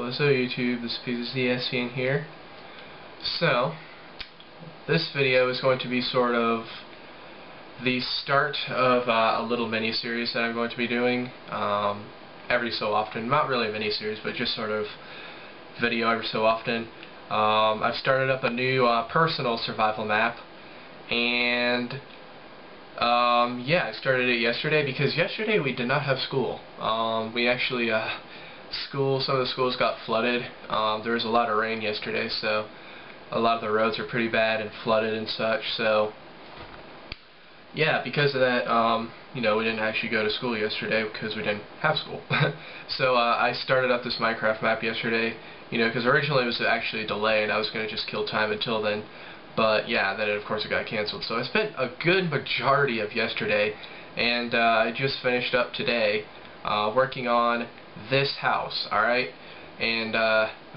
What's up YouTube, this is PizzaMineAndCrafting here. So, this video is going to be sort of the start of a little mini-series that I'm going to be doing every so often. Not really a mini-series, but just sort of video every so often. I've started up a new personal survival map, and yeah, I started it yesterday because yesterday we did not have school. We actually some of the schools got flooded. There was a lot of rain yesterday, so a lot of the roads are pretty bad and flooded and such. So yeah, because of that, you know, we didn't actually go to school yesterday because we didn't have school. So I started up this Minecraft map yesterday, you know, because originally it was actually a delay and I was going to just kill time until then. But yeah, then of course it got cancelled. So I spent a good majority of yesterday, and I just finished up today working on this house, alright? And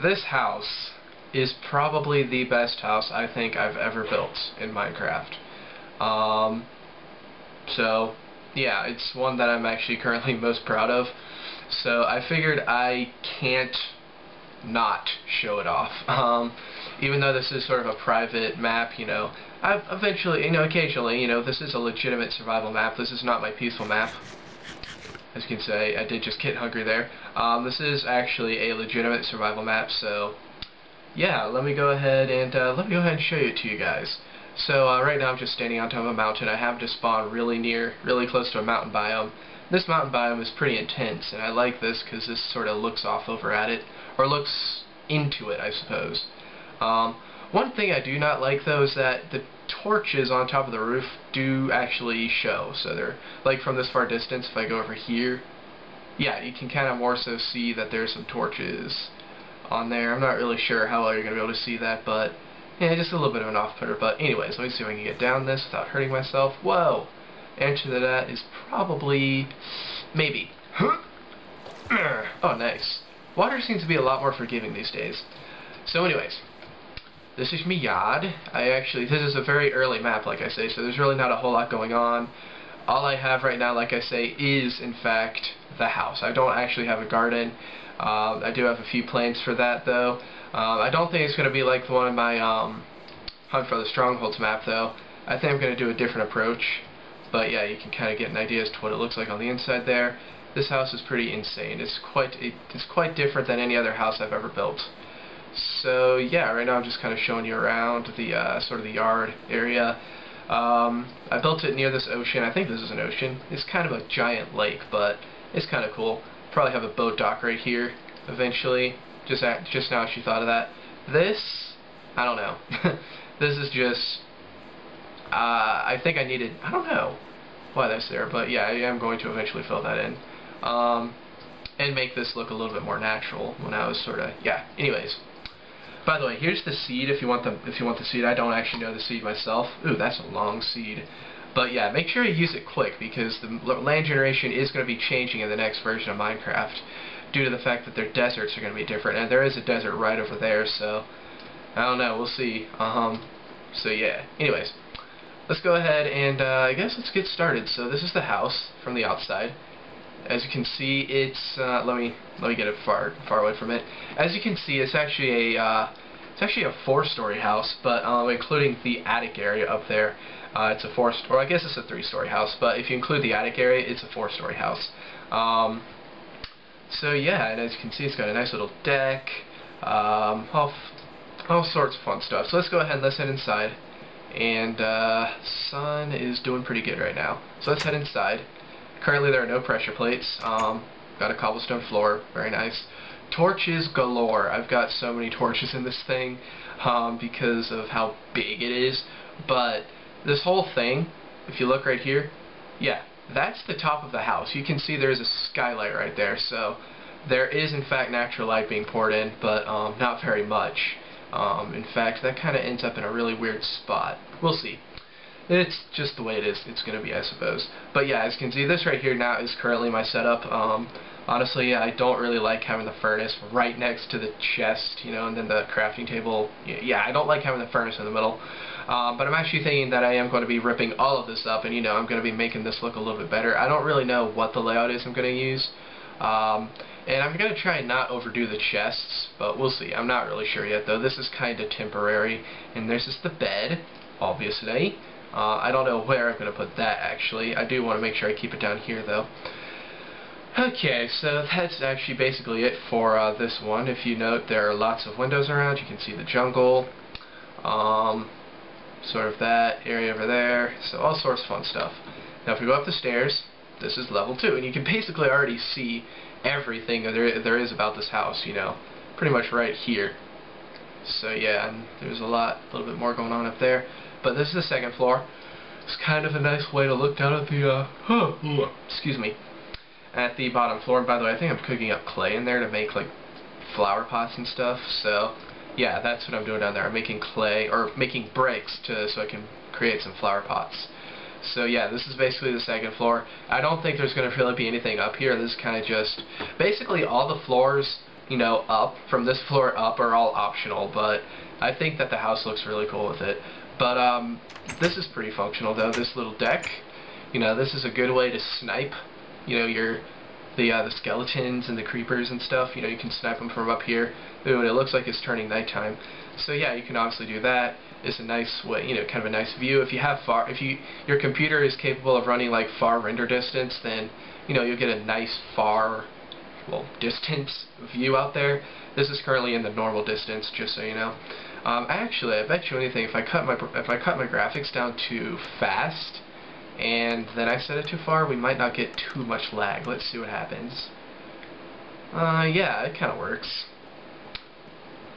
this house is probably the best house I think I've ever built in Minecraft. So yeah, it's one that I'm actually currently most proud of. So I figured I can't not show it off. Even though this is sort of a private map, you know, I've eventually, you know, occasionally, you know, this is a legitimate survival map. This is not my peaceful map. As you can say, I did just get hungry there. This is actually a legitimate survival map, so yeah, let me go ahead and show it to you guys. So right now I'm just standing on top of a mountain. I happen to spawn really close to a mountain biome. This mountain biome is pretty intense, and I like this because this sort of looks off over at it, or looks into it, I suppose. One thing I do not like though is that the torches on top of the roof do actually show. So they're like from this far distance. If I go over here, yeah, you can kind of more so see that there's some torches on there. I'm not really sure how well you're going to be able to see that, but yeah, just a little bit of an off-putter. But anyways, let me see if I can get down this without hurting myself. Whoa! Answer to that is probably maybe. Oh, nice. Water seems to be a lot more forgiving these days. So anyways, this is my yard. This is a very early map, like I say, so there's really not a whole lot going on. All I have right now, like I say, is in fact the house. I don't actually have a garden. I do have a few plans for that though. I don't think it's going to be like the one in my Hunt for the Strongholds map though. I think I'm going to do a different approach. But yeah, you can kind of get an idea as to what it looks like on the inside there. This house is pretty insane. It's quite different than any other house I've ever built. So yeah, right now I'm just kind of showing you around the sort of the yard area. I built it near this ocean. I think this is an ocean. It's kind of a giant lake, but it's kind of cool. Probably have a boat dock right here eventually. Just now she thought of that. This, I don't know. This is just I think I needed, I don't know why that's there, but yeah, I am going to eventually fill that in and make this look a little bit more natural when I was sort of, yeah, anyways. By the way, here's the seed if you want the seed. I don't actually know the seed myself. Ooh, that's a long seed. But yeah, make sure you use it quick because the land generation is going to be changing in the next version of Minecraft due to the fact that their deserts are going to be different, and there is a desert right over there, so I don't know, we'll see. So yeah, anyways, let's go ahead and I guess let's get started. So this is the house from the outside. As you can see, it's let me get it far away from it. As you can see, it's actually a 4-story house, but including the attic area up there, it's a 4-story. Or I guess it's a 3-story house, but if you include the attic area, it's a 4-story house. So yeah, and as you can see, it's got a nice little deck, all sorts of fun stuff. So let's go ahead and let's head inside. And sun is doing pretty good right now. So let's head inside. Currently there are no pressure plates. Got a cobblestone floor, very nice. Torches galore. I've got so many torches in this thing because of how big it is. But this whole thing, if you look right here, yeah, that's the top of the house. You can see there's a skylight right there. So there is in fact natural light being poured in, but not very much. In fact, that kind of ends up in a really weird spot. We'll see. It's just the way it is. It's going to be, I suppose. But yeah, as you can see, this right here now is currently my setup. Honestly, I don't really like having the furnace right next to the chest, you know, and then the crafting table. Yeah, I don't like having the furnace in the middle. But I'm actually thinking that I am going to be ripping all of this up, and, you know, I'm going to be making this look a little bit better. I don't really know what the layout is I'm going to use. And I'm going to try and not overdo the chests, but we'll see. I'm not really sure yet, though. This is kind of temporary. And there's just the bed, obviously. I don't know where I'm going to put that, actually. I do want to make sure I keep it down here, though. Okay, so that's actually basically it for this one. If you note, there are lots of windows around. You can see the jungle. Sort of that area over there. So all sorts of fun stuff. Now, if we go up the stairs, this is level 2. And you can basically already see everything there is about this house, you know, pretty much right here. So yeah, and there's a little bit more going on up there. But this is the second floor. It's kind of a nice way to look down at the excuse me, at the bottom floor. And by the way, I think I'm cooking up clay in there to make like flower pots and stuff. So yeah, that's what I'm doing down there. I'm making clay, or making bricks so I can create some flower pots. So yeah, this is basically the second floor. I don't think there's going to really be anything up here. This is kind of just, basically all the floors, you know, up, from this floor up are all optional, but I think that the house looks really cool with it. But this is pretty functional though, this little deck. You know, this is a good way to snipe, you know, the skeletons and the creepers and stuff. You know, you can snipe them from up here. Ooh, and it looks like it's turning nighttime. So yeah, you can obviously do that. It's a nice way, you know, kind of a nice view. If your computer is capable of running like far render distance, then you know you'll get a nice far, well, distance view out there. This is currently in the normal distance, just so you know. Actually, I bet you anything, if I cut my graphics down too fast, and then I set it too far, we might not get too much lag. Let's see what happens. Yeah, it kind of works.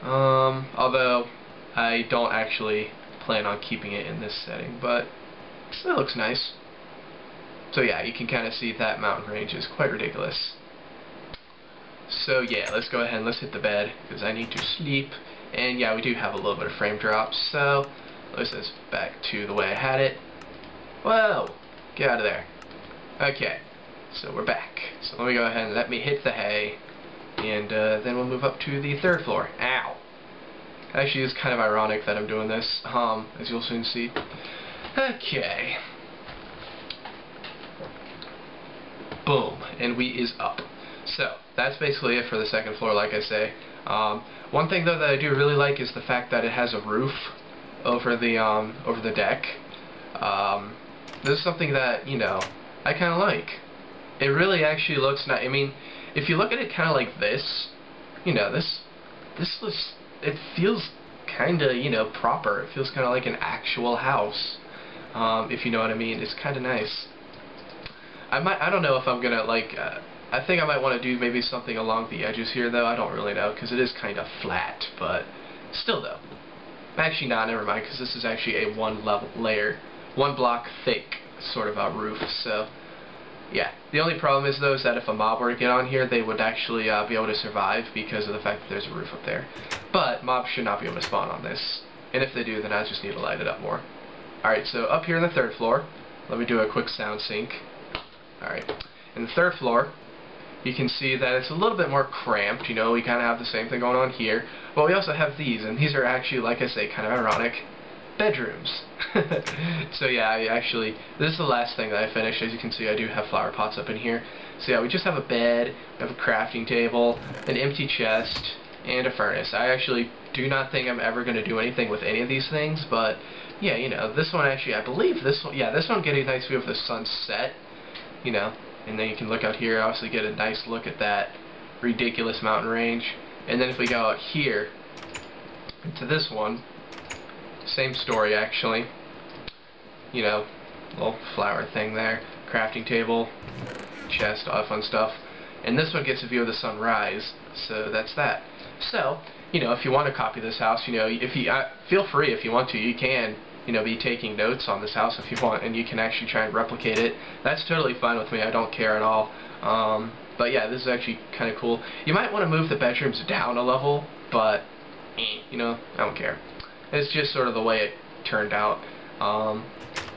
Although I don't actually plan on keeping it in this setting, but it still looks nice. So yeah, you can kind of see that mountain range is quite ridiculous. So yeah, let's go ahead and let's hit the bed, because I need to sleep. And yeah, we do have a little bit of frame drop, so let's just back to the way I had it. Whoa! Get out of there. Okay, so we're back. So let me go ahead and let me hit the hay, and then we'll move up to the third floor. Ow! Actually, it's kind of ironic that I'm doing this, as you'll soon see. Okay. Boom, and we is up. So, that's basically it for the second floor, like I say. One thing, though, that I do really like is the fact that it has a roof over the deck. This is something that, you know, I kind of like. It really actually looks nice. I mean, if you look at it kind of like this, you know, this looks, it feels kind of, you know, proper. It feels kind of like an actual house, if you know what I mean. It's kind of nice. I don't know if I'm gonna like, I think I might want to do maybe something along the edges here, though. I don't really know, because it is kind of flat, but still, though. Actually, nah, never mind, because this is actually a one block thick sort of a roof, so yeah. The only problem is, though, is that if a mob were to get on here, they would actually be able to survive because of the fact that there's a roof up there. But mobs should not be able to spawn on this, and if they do, then I just need to light it up more. Alright, so up here on the third floor, let me do a quick sound sync. Alright, in the third floor, you can see that it's a little bit more cramped. You know, we kind of have the same thing going on here. But we also have these, and these are actually, like I say, kind of ironic, bedrooms. So yeah, this is the last thing that I finished. As you can see, I do have flower pots up in here. So yeah, we just have a bed, we have a crafting table, an empty chest, and a furnace. I actually do not think I'm ever going to do anything with any of these things, but yeah, you know, this one actually, I believe this one, yeah, this one getting a nice view of the sunset, you know. And then you can look out here, obviously get a nice look at that ridiculous mountain range. And then if we go out here, into this one, same story actually. You know, little flower thing there, crafting table, chest, all that fun stuff. And this one gets a view of the sunrise, so that's that. So, you know, if you want to copy this house, you know, if you feel free if you want to, you can. You know, be taking notes on this house if you want, and you can actually try and replicate it. That's totally fine with me. I don't care at all. But yeah, this is actually kind of cool. You might want to move the bedrooms down a level, but you know, I don't care. It's just sort of the way it turned out.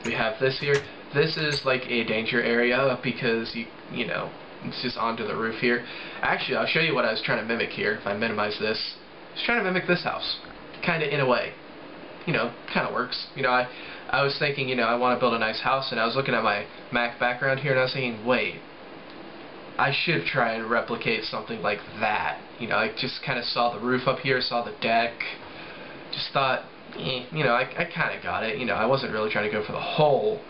We have this here. This is like a danger area because you know, it's just onto the roof here. Actually, I'll show you what I was trying to mimic here. If I minimize this, I was trying to mimic this house, kind of in a way. You know, kind of works. You know, I was thinking, you know, I want to build a nice house, and I was looking at my Mac background here, and I was thinking, wait, I should try and replicate something like that. You know, I just kind of saw the roof up here, saw the deck, just thought, you know, I kind of got it. You know, I wasn't really trying to go for the whole,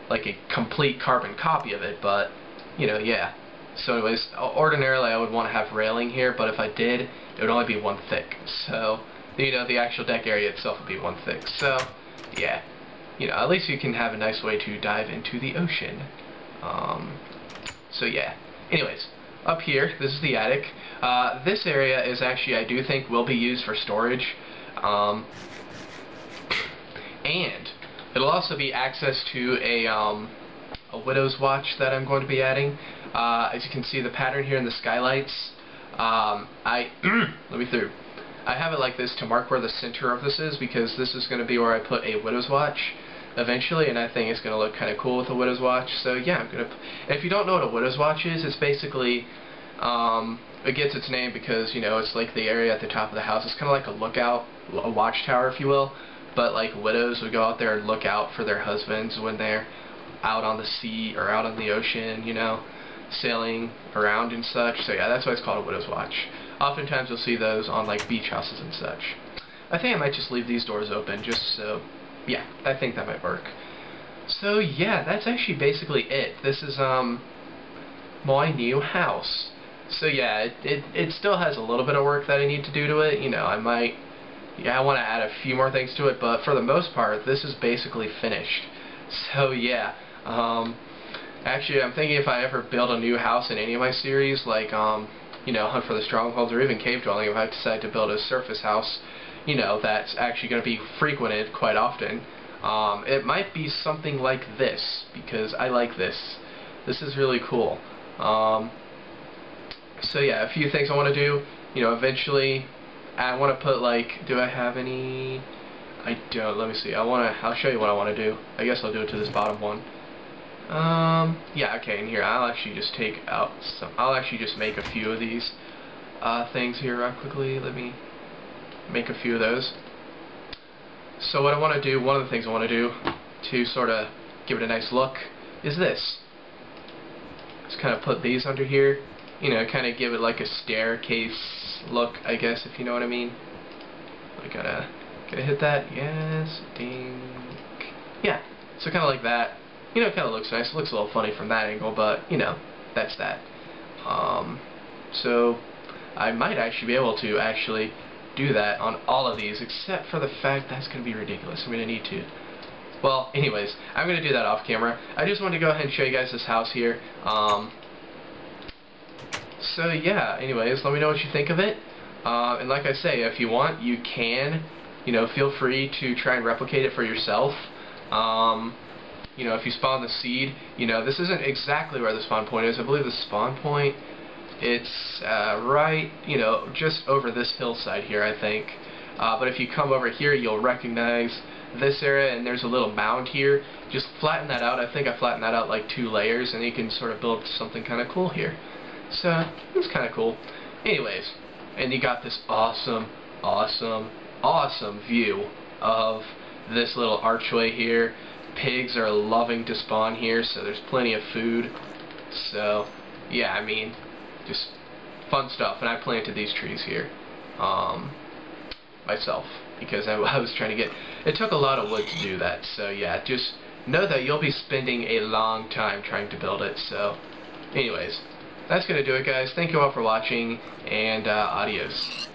like a complete carbon copy of it, but, you know, yeah. So anyways, ordinarily I would want to have railing here, but if I did, it would only be one thick. So, you know, the actual deck area itself would be one thick. So, yeah. You know, at least you can have a nice way to dive into the ocean. So yeah. Anyways, up here, this is the attic. This area is actually, I do think, will be used for storage. And it'll also be access to a widow's watch that I'm going to be adding. As you can see, the pattern here in the skylights. Let me through. I have it like this to mark where the center of this is, because this is going to be where I put a widow's watch eventually, and I think it's going to look kind of cool with a widow's watch. So yeah, I'm gonna. If you don't know what a widow's watch is, it's basically it gets its name because, you know, it's like the area at the top of the house. It's kind of like a lookout, a watchtower, if you will. But like widows would go out there and look out for their husbands when they're out on the sea or out on the ocean, you know, sailing around and such. So yeah, that's why it's called a widow's watch. Oftentimes you'll see those on like beach houses and such. I think I might just leave these doors open just so, yeah, I think that might work. So yeah, that's actually basically it. This is my new house. So yeah, it still has a little bit of work that I need to do to it. You know, I want to add a few more things to it, but for the most part, this is basically finished. So yeah, actually I'm thinking if I ever build a new house in any of my series, like you know, Hunt for the Strongholds or even Cave Dwelling, if I decide to build a surface house, you know, that's actually going to be frequented quite often, it might be something like this, because I like this. This is really cool. So yeah, a few things I want to do. You know, eventually I want to put, like, do I have any? I don't. Let me see. I'll show you what I want to do. I guess I'll do it to this bottom one. Yeah, okay, and here, I'll actually just take out some, I'll actually just make a few of these, things here real quickly. Let me make a few of those. So what I want to do, one of the things I want to do, to sort of give it a nice look, is this. Just kind of put these under here, you know, kind of give it like a staircase look, I guess, if you know what I mean. I gotta hit that, yes, ding. Yeah, so kind of like that. You know, it kind of looks nice. It looks a little funny from that angle, but, you know, that's that. So, I might actually be able to actually do that on all of these, except for the fact that's going to be ridiculous. I'm going to need to. Well, anyways, I'm going to do that off camera. I just wanted to go ahead and show you guys this house here. So, yeah, anyways, let me know what you think of it. And like I say, if you want, you can, you know, feel free to try and replicate it for yourself. You know, if you spawn the seed, you know, this isn't exactly where the spawn point is. I believe the spawn point, it's right, you know, just over this hillside here, I think. But if you come over here, you'll recognize this area, and there's a little mound here. Just flatten that out. I think I flattened that out like 2 layers, and you can sort of build something kind of cool here. So, it's kind of cool. Anyways, and you got this awesome, awesome, awesome view of this little archway here. Pigs are loving to spawn here, so there's plenty of food. So, yeah, I mean, just fun stuff. And I planted these trees here myself, because I was trying to get... It took a lot of wood to do that, so yeah, just know that you'll be spending a long time trying to build it. So, anyways, that's going to do it, guys. Thank you all for watching, and adios.